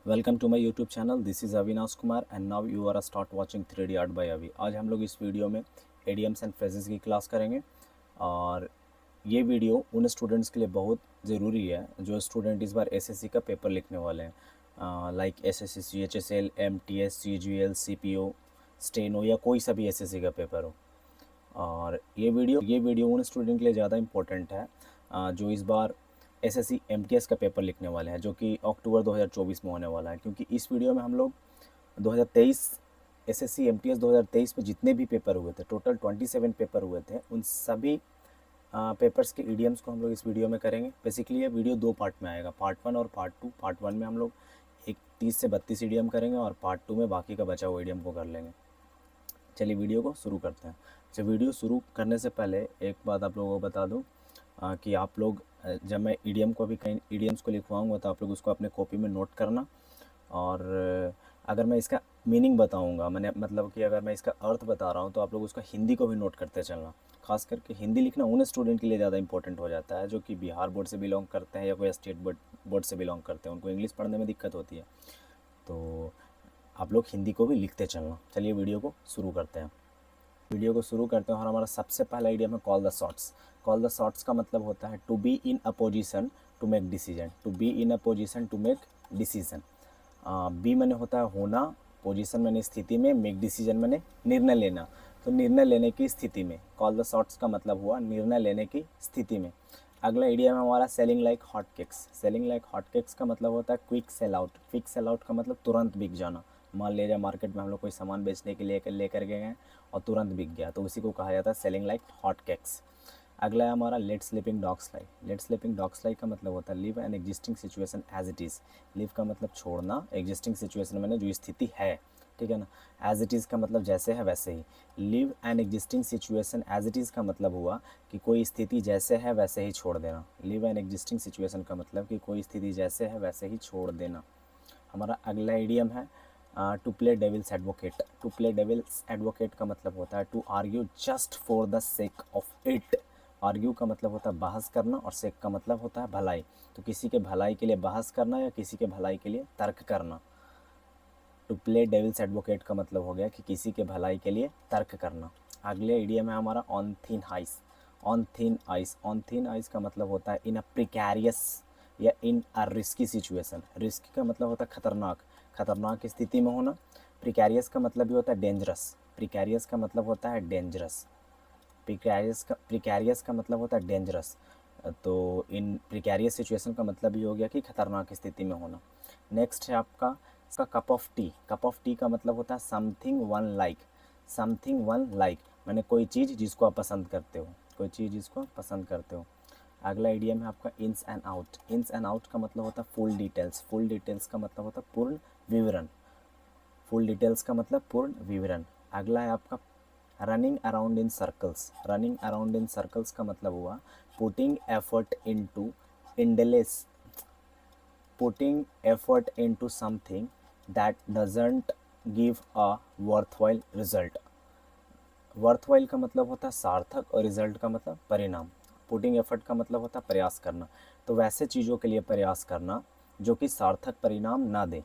Welcome to my YouTube channel. This is Avinash Kumar and now you are start watching 3D art by Avi. आज हम लोग इस video में idioms and phrases की class करेंगे और ये वीडियो उन स्टूडेंट्स के लिए बहुत ज़रूरी है जो स्टूडेंट इस बार एसएससी का पेपर लिखने वाले हैं, like SSC CHSL MTS CGL CPO steno या कोई सा भी एसएससी का पेपर हो। और ये वीडियो उन स्टूडेंट के लिए ज़्यादा इम्पोर्टेंट है जो इस बार एसएससी एमटीएस का पेपर लिखने वाले हैं जो कि अक्टूबर 2024 में होने वाला है। क्योंकि इस वीडियो में हम लोग 2023 एसएससी एमटीएस 2023 में जितने भी पेपर हुए थे, टोटल 27 पेपर हुए थे, उन सभी पेपर्स के ईडियम्स को हम लोग इस वीडियो में करेंगे। बेसिकली ये वीडियो दो पार्ट में आएगा, पार्ट 1 और पार्ट 2। पार्ट 1 में हम लोग 30 से 32 ईडियम करेंगे और पार्ट 2 में बाकी का बचा हुआ ईडियम को कर लेंगे। चलिए वीडियो को शुरू करते हैं। अच्छा, वीडियो शुरू करने से पहले एक बात आप लोगों को बता दूं कि आप लोग जब मैं ईडियम को भी कहीं ईडियम्स को लिखवाऊंगा तो आप लोग उसको अपने कॉपी में नोट करना। और अगर मैं इसका मीनिंग बताऊंगा, मैंने मतलब कि अगर मैं इसका अर्थ बता रहा हूं तो आप लोग उसका हिंदी को भी नोट करते चलना। खास करके हिंदी लिखना उन स्टूडेंट के लिए ज़्यादा इंपॉर्टेंट हो जाता है जो कि बिहार बोर्ड से बिलोंग करते हैं या कोई स्टेट बोर्ड से बिलोंग करते हैं, उनको इंग्लिश पढ़ने में दिक्कत होती है। तो आप लोग हिंदी को भी लिखते चलना। चलिए वीडियो को शुरू करते हैं। और हमारा सबसे पहला आइडिया है call the shots. Call the shots का मतलब होता है to be in a position to make decision. To be in a position to make decision. बी मैंने होता है होना, पोजीशन मैंने स्थिति में, मेक डिसीजन मैंने निर्णय लेना। तो निर्णय लेने की स्थिति में कॉल द शॉट्स का मतलब हुआ निर्णय लेने की स्थिति में। अगला आइडिया में हमारा selling like hot cakes. Selling like hot cakes का मतलब होता है quick sell out. Quick sell out का मतलब तुरंत बिक जाना। मान लीजिए मार्केट में हम लोग कोई सामान बेचने के लिए लेकर गए हैं और तुरंत बिक गया, तो उसी को कहा जाता है सेलिंग लाइक हॉट केक्स। अगला है हमारा let sleeping dogs like. Let sleeping dogs like का मतलब होता है leave an existing situation as it is. Leave का मतलब छोड़ना, एग्जिस्टिंग सिचुएशन मैंने जो स्थिति है, ठीक है ना। एज इट इज़ का मतलब जैसे है वैसे ही। Live an existing situation as it is का मतलब हुआ कि कोई स्थिति जैसे है वैसे ही छोड़ देना। लिव एन एग्जिस्टिंग सिचुएशन का मतलब कि कोई स्थिति जैसे है वैसे ही छोड़ देना। हमारा अगला इडियम है to play devil's advocate. To play devil's advocate का मतलब होता है to argue just for the sake of it. Argue का मतलब होता है बहस करना और सेक का मतलब होता है भलाई। तो किसी के भलाई के लिए बहस करना या किसी के भलाई के लिए तर्क करना। टू प्ले डेविल्स एडवोकेट का मतलब हो गया कि किसी के भलाई के लिए तर्क करना। अगले इडियम है हमारा on thin ice. On thin ice. On thin ice का मतलब होता है इन अ प्रिकैरियस या इन अ रिस्की सिचुएशन। रिस्की का मतलब होता है खतरनाक, खतरनाक स्थिति में होना। प्रिकैरियस का मतलब भी होता है डेंजरस। प्रिकैरियस का मतलब होता है डेंजरस। प्रिकैरियस का मतलब होता है डेंजरस। तो इन प्रिकैरियस सिचुएशन का मतलब ये हो गया कि खतरनाक स्थिति में होना। नेक्स्ट है आपका इसका cup of T. Cup of T का मतलब होता है something one like. Something one like मैंने कोई चीज़ जिसको आप पसंद करते हो, कोई चीज़ जिसको आप पसंद करते हो। अगला आइडियम है आपका इंस एंड आउट। इंस एंड आउट का मतलब होता है फुल डिटेल्स। फुल डिटेल्स का मतलब होता है पूर्ण विवरण। फुल डिटेल्स का मतलब पूर्ण विवरण। अगला है आपका running around in circles. Running around in circles का मतलब हुआ putting effort into endless, putting effort into something that doesn't give a worthwhile result. Worthwhile का मतलब होता है सार्थक और रिजल्ट का मतलब परिणाम। पुटिंग एफर्ट का मतलब होता है प्रयास करना। तो वैसे चीज़ों के लिए प्रयास करना जो कि सार्थक परिणाम ना दे।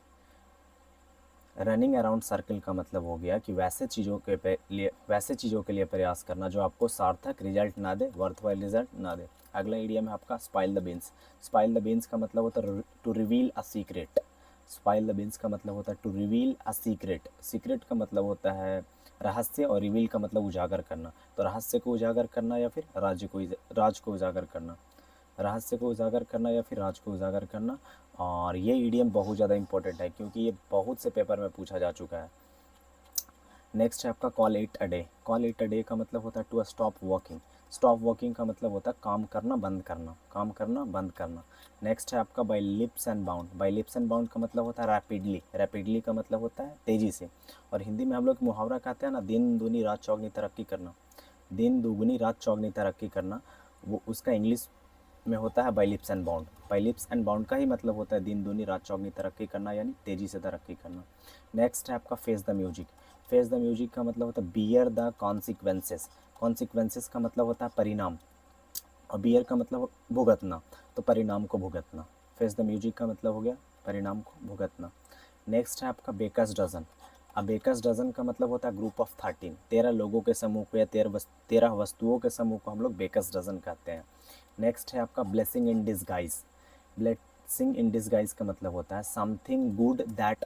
रनिंग अराउंड सर्कल का मतलब हो गया कि वैसे चीज़ों के लिए प्रयास करना जो आपको सार्थक रिजल्ट ना दे, वर्थवाइल रिजल्ट ना दे। अगला इडियम है आपका spill the beans. Spill the beans का मतलब होता है to reveal a secret. Spill the beans का मतलब होता है to reveal a secret. Secret का मतलब होता है रहस्य और रिवील का मतलब उजागर करना। तो रहस्य को उजागर करना या फिर राज को उजागर करना। रहस्य को उजागर करना या फिर राज को उजागर करना। और ये ईडियम बहुत ज़्यादा इंपॉर्टेंट है क्योंकि ये बहुत से पेपर में पूछा जा चुका है। नेक्स्ट है आपका call it a day. Call it a day का मतलब होता है to stop working. Stop working का मतलब होता है काम करना बंद करना, काम करना बंद करना। नेक्स्ट है आपका by lips and bound. By lips and bound का मतलब होता है रैपिडली। रैपिडली का मतलब होता है तेज़ी से। और हिंदी में हम लोग मुहावरा कहते हैं ना, दिन दूनी रात चौगनी तरक्की करना। दिन दुगनी रात चौगनी तरक्की करना, वो उसका इंग्लिश में होता है by lips and bound. By lips and bound का ही मतलब होता है दिन दूनी रात चौगनी तरक्की करना, यानी तेज़ी से तरक्की करना। नेक्स्ट है आपका face the music. Face the music का मतलब होता है बियर द कॉन्सिक्वेंसेस। कॉन्सिक्वेंसेस का मतलब होता है परिणाम और बियर का मतलब भुगतना, तो परिणाम को भुगतना। फेस द म्यूजिक का मतलब हो गया परिणाम को भुगतना। नेक्स्ट है आपका बेकर्स डजन। अब बेकर्स डजन का मतलब होता है ग्रुप ऑफ 13, 13 लोगों के समूह को या 13 वस्तुओं के समूह को हम लोग बेकर्स डजन कहते हैं। नेक्स्ट है आपका blessing in disguise. Blessing in disguise का मतलब होता है something good that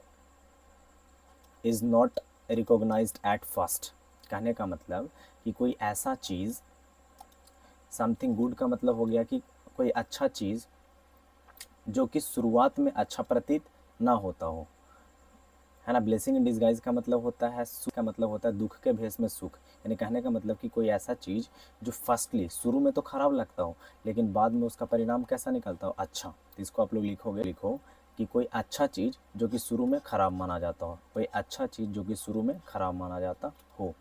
is not recognised at first. कहने का मतलब कि कोई ऐसा चीज़, समथिंग गुड का मतलब हो गया कि कोई अच्छा चीज़ जो कि शुरुआत में अच्छा प्रतीत ना होता हो, है ना। ब्लेसिंग इन डिसगाइज का मतलब होता है सुख, का मतलब होता है दुख के भेष में सुख। यानी कहने का मतलब कि कोई ऐसा चीज़ जो फर्स्टली शुरू में तो खराब लगता हो लेकिन बाद में उसका परिणाम कैसा निकलता हो, अच्छा। तो इसको आप लोग लिखो कि कोई अच्छा चीज़ जो कि शुरू में खराब माना जाता हो, कोई अच्छा चीज़ जो कि शुरू में खराब माना जाता हो।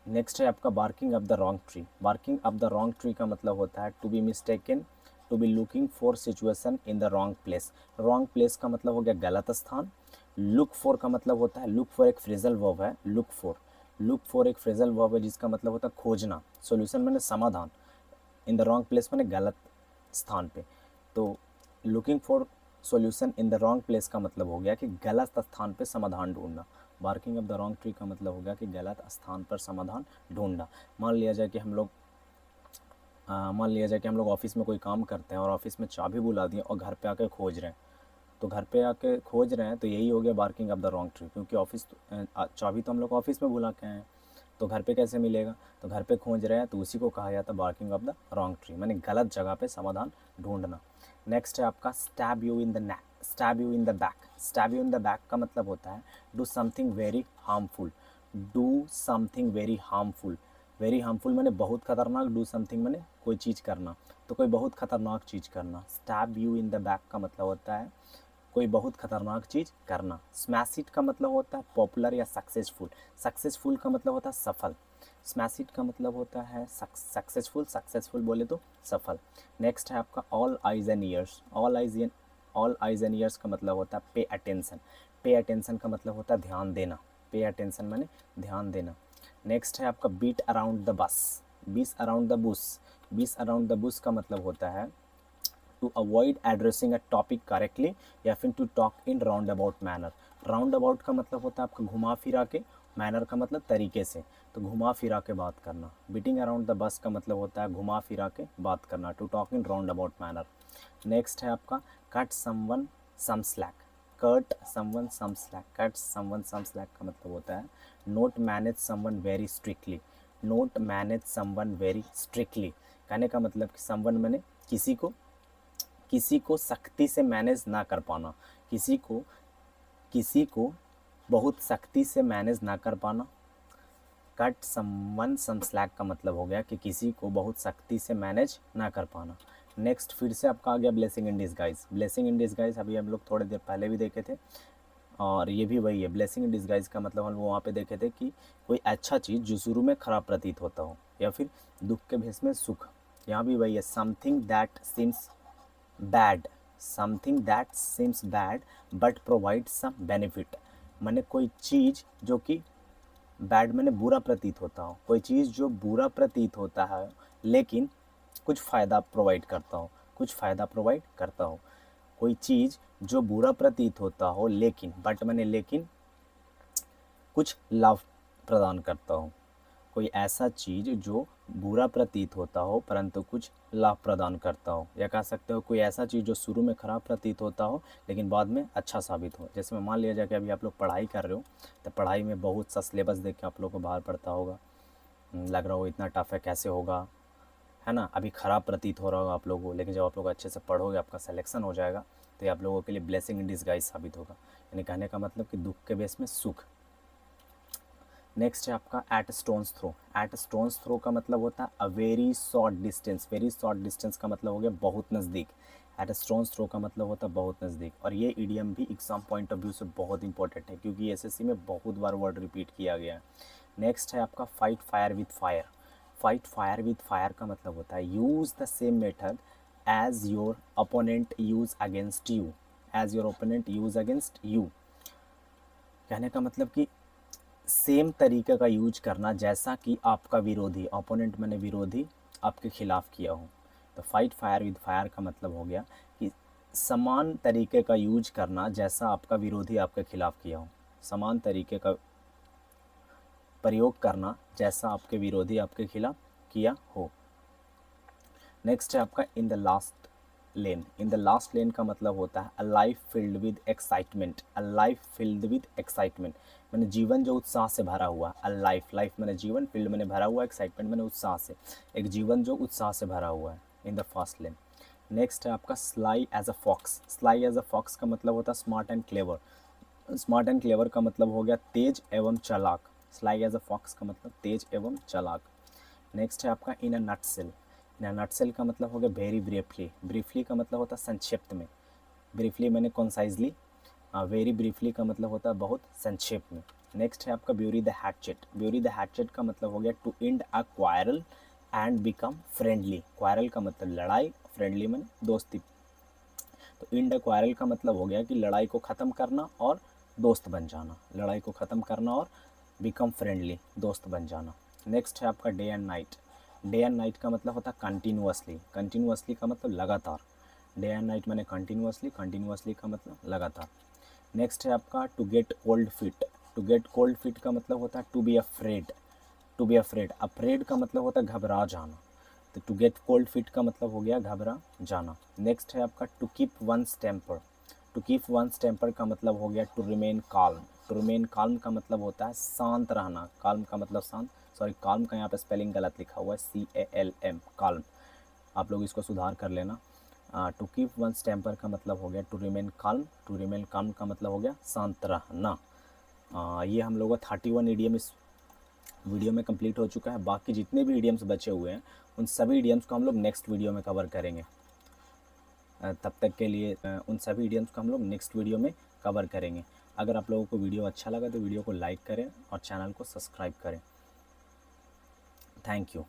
नेक्स्ट है आपका barking up the wrong tree. Barking up the wrong tree का मतलब होता है to be mistaken, to be looking for situation in the wrong place. Wrong place का मतलब हो गया गलत स्थान। लुक फॉर का मतलब होता है, लुक फॉर एक फ्रेजल वर्ब है, लुक फॉर एक फ्रेजल वर्ब है जिसका मतलब होता है खोजना। सॉल्यूशन मैंने समाधान, इन द रॉन्ग प्लेस मैंने गलत स्थान पे। तो looking for solution in the wrong place का मतलब हो गया कि गलत स्थान पे समाधान ढूंढना। Barking of the wrong tree का मतलब हो गया कि गलत स्थान पर समाधान ढूंढना। मान लिया जाए कि हम लोग ऑफिस में कोई काम करते हैं और ऑफिस में चाबी बुला दिए और घर पे आके खोज रहे हैं। तो घर पे आके खोज रहे हैं तो यही हो गया barking of the wrong tree, क्योंकि चाबी तो हम लोग ऑफिस में बुला के आए हैं, तो घर पे कैसे मिलेगा। तो घर पे खोज रहे हैं तो उसी को कहा जाता है barking of the wrong tree, माने गलत जगह पे समाधान ढूंढना। नेक्स्ट है आपका stab you in the neck, stab you in the back. Stab you in the back का मतलब होता है do something very harmful, do something very harmful. Very harmful मैंने बहुत खतरनाक, डू समथिंग मैंने कोई चीज़ करना, तो कोई बहुत खतरनाक चीज़ करना। Stab you in the back का मतलब होता है कोई बहुत खतरनाक चीज़ करना। स्मैश इट का मतलब होता है पॉपुलर या सक्सेसफुल। सक्सेसफुल का मतलब होता है सफल। स्मैश इट का मतलब होता है सक्सेसफुल, सक्सेसफुल बोले तो सफल। नेक्स्ट है आपका all eyes and years. All eyes and years का मतलब होता है पे अटेंशन। पे अटेंशन का मतलब होता है ध्यान देना। पे अटेंशन माने ध्यान देना। नेक्स्ट है आपका beat around the bush, beat around the bush. Beat around the bush का मतलब होता है to avoid addressing a topic correctly या फिर to talk in roundabout manner. Roundabout का मतलब होता है आपका घुमा फिरा के, मैनर का मतलब तरीके से, तो घुमा फिरा के बात करना। बीटिंग अराउंड द बस का मतलब होता है घुमा फिरा के बात करना, to talk in roundabout manner. Next है आपका cut someone some slack. Cut someone some slack, cut someone some slack का मतलब होता है not manage someone very strictly, not manage someone very strictly. कहने का मतलब कि समवन मैंने किसी को सख्ती से मैनेज ना कर पाना, किसी को बहुत सख्ती से मैनेज ना कर पाना। कट समवन सम स्लैक का मतलब हो गया कि किसी को बहुत सख्ती से मैनेज ना कर पाना। नेक्स्ट फिर से आपका आ गया blessing in disguise. Blessing in disguise अभी हम लोग थोड़ी देर पहले भी देखे थे और ये भी वही है। ब्लेसिंग इन डिसगाइज का मतलब हम लोग वहाँ पे देखे थे कि कोई अच्छा चीज़ जो शुरू में खराब प्रतीत होता हो या फिर दुख के भेष में सुख। यहाँ भी वही है, something that seems bad, something that seems bad but provide some benefit. मैंने कोई चीज़ जो कि बैड मैंने बुरा प्रतीत होता हो, कोई चीज़ जो बुरा प्रतीत होता है लेकिन कुछ फ़ायदा प्रोवाइड करता हो, कुछ फ़ायदा प्रोवाइड करता हो। कोई चीज़ जो बुरा प्रतीत होता हो लेकिन, बट मैंने लेकिन कुछ लाभ प्रदान करता हो। कोई ऐसा चीज़ जो बुरा प्रतीत होता हो परंतु कुछ लाभ प्रदान करता हो, या कह सकते हो कोई ऐसा चीज़ जो शुरू में खराब प्रतीत होता हो लेकिन बाद में अच्छा साबित हो। जैसे मैं मान लिया जाए कि अभी आप लोग पढ़ाई कर रहे हो तो पढ़ाई में बहुत सा सिलेबस देख के आप लोग को बाहर पड़ता होगा, लग रहा हो इतना टफ है कैसे होगा, है ना। अभी ख़राब प्रतीत हो रहा होगा आप लोगों को, लेकिन जब आप लोग अच्छे से पढ़ोगे आपका सिलेक्शन हो जाएगा तो ये आप लोगों के लिए ब्लेसिंग इन डिसगाइज साबित होगा। यानी कहने का मतलब कि दुख के बेस में सुख। नेक्स्ट है आपका at stone's throw. At stone's throw का मतलब होता है a very short distance. Very short distance का मतलब हो गया बहुत नज़दीक। एट स्टोन्स थ्रो का मतलब होता है बहुत नज़दीक। और ये इडियम भी एग्जाम पॉइंट ऑफ व्यू से बहुत इंपॉर्टेंट है क्योंकि एसएससी में बहुत बार वर्ड रिपीट किया गया है। नेक्स्ट है आपका fight fire with fire. Fight fire with fire का मतलब होता है use the same method as your opponent use against you, as your opponent use against you. कहने का मतलब कि सेम तरीके का यूज करना जैसा कि आपका विरोधी, ओपोनेंट मैंने विरोधी, आपके खिलाफ किया हो। तो फाइट फायर विद फायर का मतलब हो गया कि समान तरीके का यूज करना जैसा आपका विरोधी आपके खिलाफ किया हो, समान तरीके का प्रयोग करना जैसा आपके विरोधी आपके खिलाफ किया हो। नेक्स्ट है आपका in the last lane. In the last lane का मतलब होता है a life filled with excitement, a life filled with excitement, मैंने जीवन जो उत्साह से भरा हुआ, अ लाइफ, लाइफ मैंने जीवन, फील्ड मैंने भरा हुआ, एक्साइटमेंट मैंने उत्साह से, एक जीवन जो उत्साह से भरा हुआ है, in the fast lane. Next है आपका sly as a fox. Sly as a fox का मतलब होता है smart and clever. Smart and clever का मतलब हो गया तेज एवं चालाक। स्लाई एज अ फॉक्स का मतलब तेज एवं चालाक। नेक्स्ट है आपका इन अ नटसेल। इन अ नटसेल का मतलब हो गया वेरी ब्रीफली। ब्रीफली का मतलब होता है संक्षिप्त में, ब्रीफली मैंने कॉन्साइजली, वेरी ब्रीफली का मतलब होता है बहुत संक्षेप में। नेक्स्ट है आपका bury the hatchet. Bury the hatchet का मतलब हो गया to end a quarrel and become friendly. Quarrel का मतलब लड़ाई, फ्रेंडली मैंने दोस्ती। तो एंड अ क्वारल का मतलब हो गया कि लड़ाई को ख़त्म करना और दोस्त बन जाना, लड़ाई को ख़त्म करना और बिकम फ्रेंडली, दोस्त बन जाना। नेक्स्ट है आपका day and night. Day and night का मतलब होता है कंटिन्यूअसली। कंटिन्यूअसली का मतलब लगातार, डे एंड नाइट मैंने कंटिन्यूअसली, कंटिन्यूअसली का मतलब लगातार। नेक्स्ट है आपका to get cold feet. To get cold feet का मतलब होता है to be afraid. To be afraid, afraid का मतलब होता है घबरा जाना, तो टू गेट कोल्ड फिट का मतलब हो गया घबरा जाना। नेक्स्ट है आपका to keep one's temper. To keep one's temper का मतलब हो गया to remain calm. To remain calm का मतलब होता है शांत रहना, काल्म का मतलब शांत, सॉरी काल्म का यहाँ पे स्पेलिंग गलत लिखा हुआ है, CALM, काल्म, आप लोग इसको सुधार कर लेना। टू कीप वंस टेम्पर का मतलब हो गया to remain calm. To remain calm का मतलब हो गया शांत रहना। ये हम लोगों का 31 ईडियम इस वीडियो में कंप्लीट हो चुका है। बाकी जितने भी ईडियम्स बचे हुए हैं उन सभी ईडियम्स को हम लोग नेक्स्ट वीडियो में कवर करेंगे। तब तक के लिए उन सभी ईडियम्स को हम लोग नेक्स्ट वीडियो में कवर करेंगे। अगर आप लोगों को वीडियो अच्छा लगा तो वीडियो को लाइक करें और चैनल को सब्सक्राइब करें। Thank you.